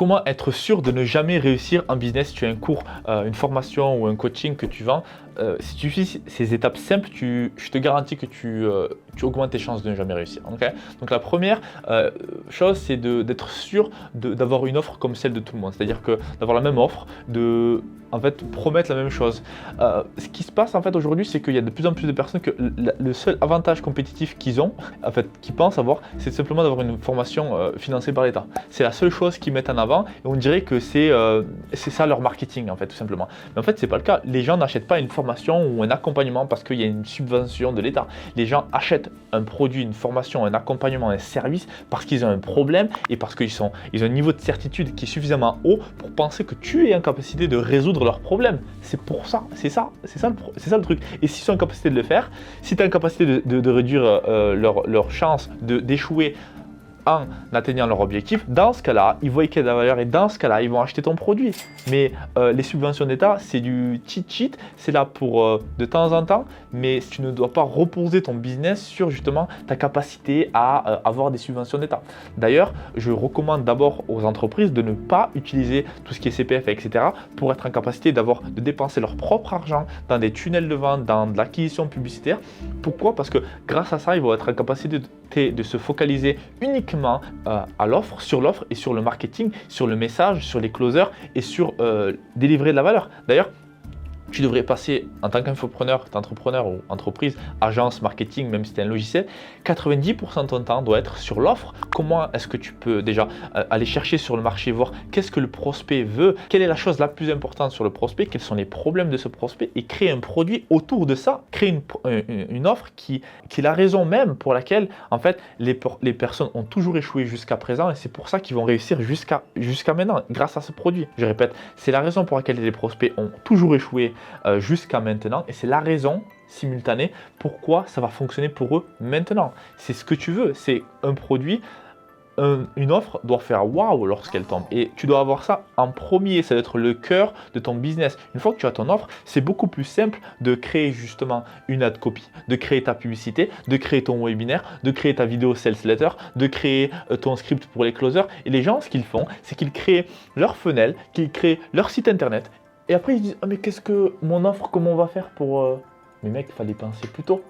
Comment être sûr de ne jamais réussir en business? Si tu as un cours, une formation ou un coaching que tu vends, si tu suis ces étapes simples, je te garantis que tu augmentes tes chances de ne jamais réussir. Ok. Donc la première chose, c'est d'être sûr d'avoir une offre comme celle de tout le monde. C'est-à-dire que d'avoir la même offre, de en fait promettre la même chose. Ce qui se passe en fait aujourd'hui, c'est qu'il y a de plus en plus de personnes que le seul avantage compétitif qu'ils ont, en fait, qu'ils pensent avoir, c'est simplement d'avoir une formation financée par l'État. C'est la seule chose qu'ils mettent en avant et on dirait que c'est ça leur marketing en fait, tout simplement. Mais en fait, c'est pas le cas. Les gens n'achètent pas une formation ou un accompagnement parce qu'il y a une subvention de l'État. Les gens achètent un produit, une formation, un accompagnement, un service parce qu'ils ont un problème et parce qu'ils ont un niveau de certitude qui est suffisamment haut pour penser que tu es en capacité de résoudre leurs problèmes. C'est pour ça, c'est ça le truc. Et s'ils sont en capacité de le faire, si tu es en capacité de réduire leur chance d'échouer en atteignant leur objectif, dans ce cas-là, ils voient qu'il y a de la valeur et dans ce cas-là, ils vont acheter ton produit. Mais les subventions d'État, c'est du cheat, c'est là pour de temps en temps, mais tu ne dois pas reposer ton business sur justement ta capacité à avoir des subventions d'État. D'ailleurs, je recommande d'abord aux entreprises de ne pas utiliser tout ce qui est CPF, etc. pour être en capacité de dépenser leur propre argent dans des tunnels de vente, dans de l'acquisition publicitaire. Pourquoi? Parce que grâce à ça, ils vont être en capacité de se focaliser uniquement à l'offre, sur l'offre et sur le marketing, sur le message, sur les closers et sur délivrer de la valeur. D'ailleurs, tu devrais passer en tant qu'infopreneur, entrepreneur ou entreprise, agence, marketing, même si tu es un logiciel, 90% de ton temps doit être sur l'offre. Comment est-ce que tu peux déjà aller chercher sur le marché, voir qu'est-ce que le prospect veut, quelle est la chose la plus importante sur le prospect, quels sont les problèmes de ce prospect et créer un produit autour de ça, créer une offre qui est la raison même pour laquelle en fait les personnes ont toujours échoué jusqu'à présent et c'est pour ça qu'ils vont réussir jusqu'à maintenant grâce à ce produit. Je répète, c'est la raison pour laquelle les prospects ont toujours échoué jusqu'à maintenant et c'est la raison simultanée pourquoi ça va fonctionner pour eux maintenant. C'est ce que tu veux, c'est un produit, une offre doit faire waouh lorsqu'elle tombe et tu dois avoir ça en premier, ça doit être le cœur de ton business. Une fois que tu as ton offre, c'est beaucoup plus simple de créer justement une ad copy, de créer ta publicité, de créer ton webinaire, de créer ta vidéo sales letter, de créer ton script pour les closers. Et les gens, ce qu'ils font, c'est qu'ils créent leur funnel, qu'ils créent leur site internet. Et après, ils se disent « Ah mais qu'est-ce que mon offre, comment on va faire pour… » Mais mec, il fallait penser plus tôt.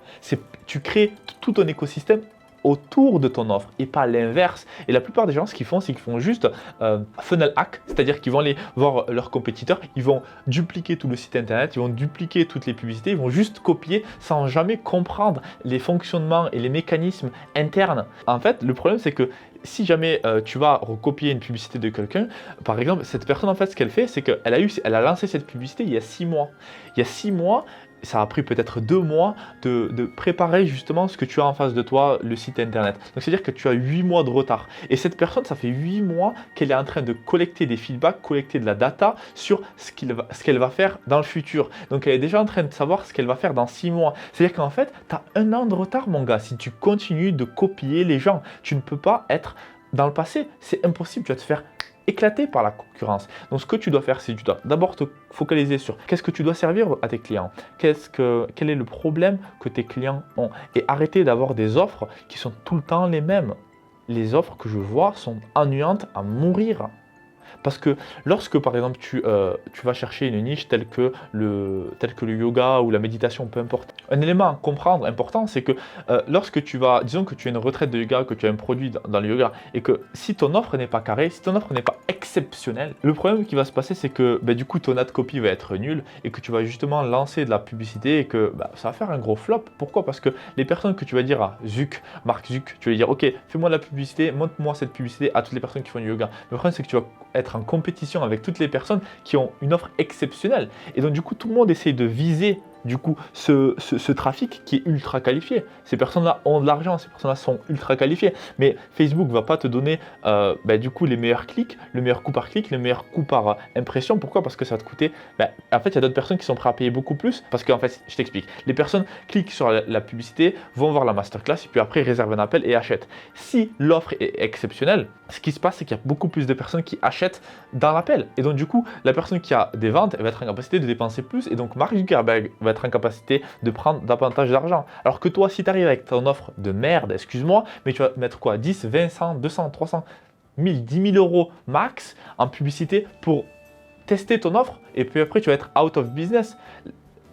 Tu crées tout ton écosystème autour de ton offre et pas l'inverse. Et la plupart des gens, ce qu'ils font, c'est qu'ils font juste funnel hack, c'est-à-dire qu'ils vont aller voir leurs compétiteurs, ils vont dupliquer tout le site internet, ils vont dupliquer toutes les publicités, ils vont juste copier sans jamais comprendre les fonctionnements et les mécanismes internes. En fait, le problème, c'est que si jamais tu vas recopier une publicité de quelqu'un, par exemple, cette personne, en fait, ce qu'elle fait, c'est qu'elle a lancé cette publicité il y a 6 mois. Il y a 6 mois, ça a pris peut-être 2 mois de préparer justement ce que tu as en face de toi, le site internet. Donc c'est-à-dire que tu as 8 mois de retard. Et cette personne, ça fait 8 mois qu'elle est en train de collecter des feedbacks, collecter de la data sur ce qu'elle va faire dans le futur. Donc elle est déjà en train de savoir ce qu'elle va faire dans 6 mois. C'est-à-dire qu'en fait, tu as 1 an de retard, mon gars, si tu continues de copier les gens. Tu ne peux pas être dans le passé. C'est impossible, tu vas te faire éclaté par la concurrence. Donc ce que tu dois faire, c'est que tu dois d'abord te focaliser sur qu'est-ce que tu dois servir à tes clients, quel est le problème que tes clients ont et arrêter d'avoir des offres qui sont tout le temps les mêmes. Les offres que je vois sont ennuyantes à mourir. Parce que lorsque par exemple tu vas chercher une niche telle que le yoga ou la méditation, peu importe, un élément à comprendre important, c'est que lorsque disons que tu as une retraite de yoga, que tu as un produit dans le yoga, et que si ton offre n'est pas carrée, si ton offre n'est pas exceptionnelle, le problème qui va se passer, c'est que du coup ton ad copy va être nul et que tu vas justement lancer de la publicité et que ça va faire un gros flop. Pourquoi? Parce que les personnes que tu vas dire à Mark Zuck, tu vas lui dire ok, fais-moi de la publicité, montre-moi cette publicité à toutes les personnes qui font du yoga. Le problème, c'est que tu vas être en compétition avec toutes les personnes qui ont une offre exceptionnelle. Et donc du coup, tout le monde essaye de viser du coup ce trafic qui est ultra qualifié. Ces personnes-là ont de l'argent, ces personnes-là sont ultra qualifiées. Mais Facebook ne va pas te donner du coup les meilleurs clics, le meilleur coût par clic, le meilleur coût par impression. Pourquoi? Parce que ça va te coûter… en fait, il y a d'autres personnes qui sont prêtes à payer beaucoup plus. Parce qu'en fait, je t'explique. Les personnes cliquent sur la publicité, vont voir la masterclass et puis après réservent un appel et achètent. Si l'offre est exceptionnelle, ce qui se passe, c'est qu'il y a beaucoup plus de personnes qui achètent dans l'appel. Et donc du coup, la personne qui a des ventes, elle va être en capacité de dépenser plus. Et donc Mark Zuckerberg va être en capacité de prendre davantage d'argent. Alors que toi, si tu arrives avec ton offre de merde, excuse-moi, mais tu vas mettre quoi, 10, 20, 100, 200, 300, 1000, 10 000 euros max en publicité pour tester ton offre et puis après tu vas être out of business.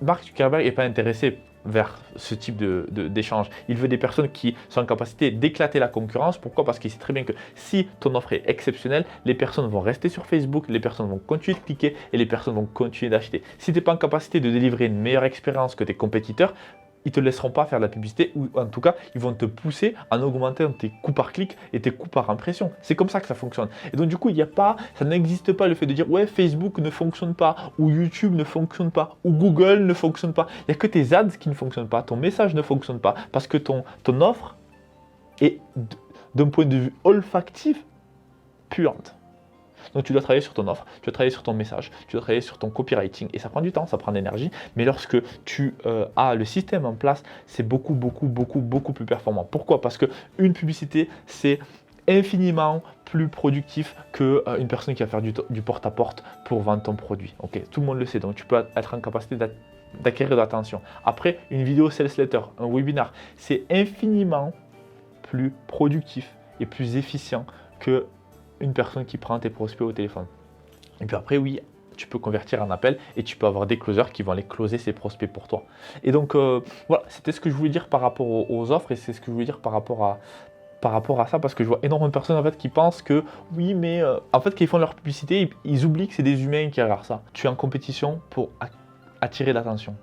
Mark Zuckerberg n'est pas intéressé vers ce type d'échange. Il veut des personnes qui sont en capacité d'éclater la concurrence. Pourquoi? Parce qu'il sait très bien que si ton offre est exceptionnelle, les personnes vont rester sur Facebook, les personnes vont continuer de cliquer et les personnes vont continuer d'acheter. Si tu n'es pas en capacité de délivrer une meilleure expérience que tes compétiteurs, ils ne te laisseront pas faire de la publicité ou en tout cas, ils vont te pousser en augmentant tes coûts par clic et tes coûts par impression. C'est comme ça que ça fonctionne. Et donc du coup, ça n'existe pas le fait de dire ouais, Facebook ne fonctionne pas ou YouTube ne fonctionne pas ou Google ne fonctionne pas. Il n'y a que tes ads qui ne fonctionnent pas, ton message ne fonctionne pas parce que ton offre est d'un point de vue olfactif puante. Donc tu dois travailler sur ton offre, tu dois travailler sur ton message, tu dois travailler sur ton copywriting et ça prend du temps, ça prend de l'énergie, mais lorsque tu as le système en place, c'est beaucoup plus performant. Pourquoi? Parce qu'une publicité, c'est infiniment plus productif qu'une personne qui va faire du porte-à-porte pour vendre ton produit. Ok, tout le monde le sait, donc tu peux être en capacité d'acquérir de l'attention. Après, une vidéo sales letter, un webinar, c'est infiniment plus productif et plus efficient que une personne qui prend tes prospects au téléphone. Et puis après, oui, tu peux convertir en appel et tu peux avoir des closers qui vont aller closer ces prospects pour toi. Et donc, voilà, c'était ce que je voulais dire par rapport aux offres et c'est ce que je voulais dire par rapport à ça, parce que je vois énormément de personnes en fait qui pensent que oui, mais en fait, quand ils font leur publicité, ils oublient que c'est des humains qui regardent ça. Tu es en compétition pour attirer l'attention.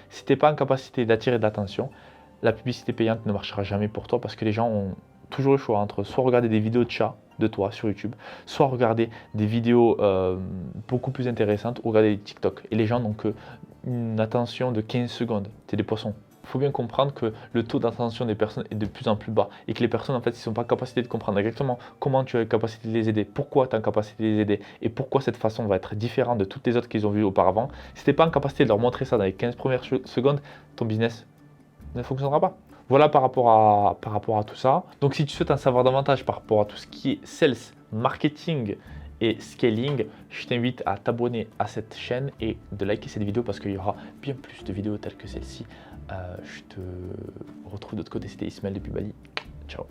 Si tu n'es pas en capacité d'attirer de l'attention, la publicité payante ne marchera jamais pour toi parce que les gens ont toujours le choix entre soit regarder des vidéos de chats de toi sur YouTube, soit regarder des vidéos beaucoup plus intéressantes ou regarder des TikTok. Et les gens n'ont qu'une attention de 15 secondes. C'est des poissons. Il faut bien comprendre que le taux d'attention des personnes est de plus en plus bas et que les personnes en fait ils ne sont pas en capacité de comprendre exactement comment tu as la capacité de les aider, pourquoi tu as la capacité de les aider et pourquoi cette façon va être différente de toutes les autres qu'ils ont vues auparavant. Si tu n'es pas en capacité de leur montrer ça dans les 15 premières secondes, ton business ne fonctionnera pas. Voilà par rapport à tout ça. Donc si tu souhaites en savoir davantage par rapport à tout ce qui est sales, marketing et scaling, je t'invite à t'abonner à cette chaîne et de liker cette vidéo parce qu'il y aura bien plus de vidéos telles que celle-ci. Je te retrouve de l'autre côté, c'était Ismaël depuis Bali. Ciao.